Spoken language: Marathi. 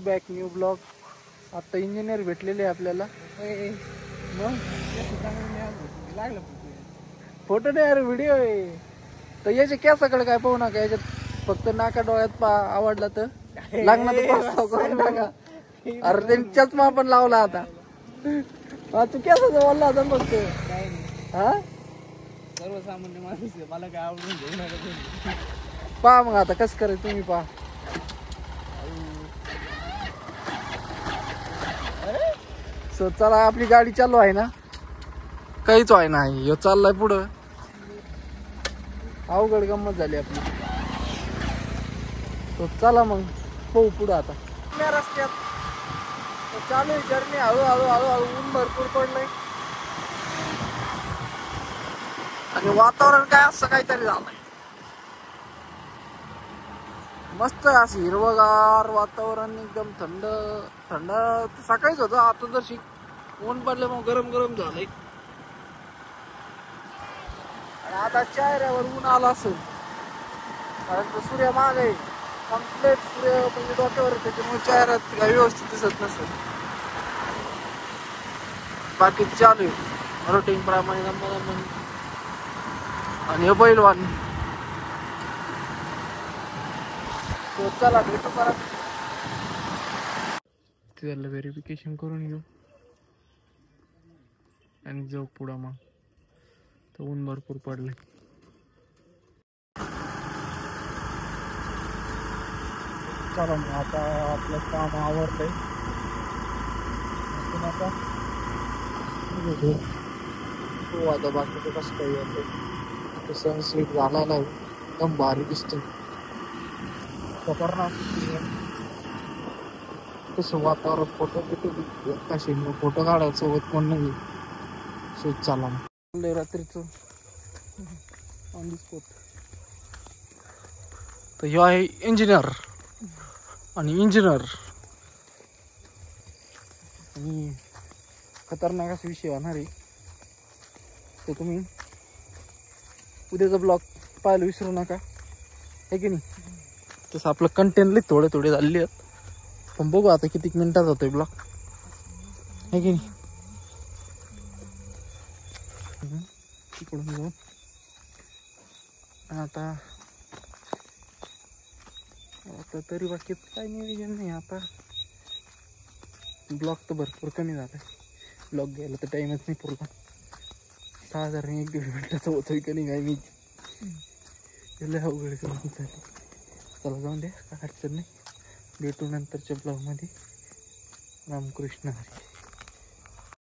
Back new blog. आता इंजिनियर भेटलेले आपल्याला. मग फोटो नाही अरे व्हिडिओ आहे. तर याचे केसाकडे काय पाहू नका, याच्यात फक्त नाका डोळ्यात आवडला तर लग्नात करून टाका. अरे त्यांच्याच मा पण लावला आता. तू केसाचा बोलला होता फक्त. हा सर्वसामान्य माणूस आहे, मला काय आवडून घेऊ नका. पहा मग आता कसं करायचं तुम्ही पहा. सो चला आपली गाडी चालू आहे ना, काहीच आहे नाही. ह्यो चाललाय पुढं. अवघड गंमत झाली आपली. तो चला मग पाहू पुढं आता. रस्त्यात चालू आहे जर्नी. हळूहळू हळूहळू ऊन भरपूर पडलंय आणि वातावरण काय असं काहीतरी झालंय. मस्त असं हिरवगार वातावरण, एकदम थंड थंड. सकाळीच होतं, आता जर ऊन पडलं मग गरम गरम झालंय. आणि आता चेहऱ्यावर ऊन आला असेल कारण तो सूर्य माग आहे. कम्प्लीट सूर्य म्हणजे डोक्यावर, त्याच्यामुळे चेहऱ्यात काही व्यवस्थित दिसत नसेल. बाकी चालू आहे रुटीन प्रमाणे. आणि हे बैलवान. चला भेटू परत. त्याला व्हेरिफिकेशन करून घेऊ आणि जाऊ पुढं. मग तर ऊन भरपूर पडले. चला मग आता आपलं काम आवडलंय. आता हो आता बाकीचं कसं काही येतं. सनसेट झाला नाही, एकदम भारी दिसतंय. तसं वातावरण फोटो कसे फोटो काढायचं सोबत कोण नाही. शूट चालला मग रात्रीचं ऑन दी स्पॉट. तर ह्यो आहे इंजिनियर आणि इंजिनियर आणि खतरनाक असा विषय होणार आहे. तर तुम्ही उद्याचा ब्लॉग पाहायला विसरू नका, आहे की नाही. तसं आपलं कंटेंट थोडे थोडे झालेले आहेत, पण बघू आता किती मिनिटात होतोय ब्लॉग, आहे की नाही. तिकडून जाऊ आता. आता तरी बाकी काही नियोजन नाही. आता ब्लॉग तर भरपूर कमी झाला. ब्लॉग घ्यायला तर टाईमच नाही पुरला. साधारण 1-1.5 मिनिटाचा होतोय का नाही काय मी. लय अवघड करून झाली. चला जाऊन द्या, काय अडचण नाही. भेटू नंतरच्या ब्लॉगमध्ये. रामकृष्ण हरी.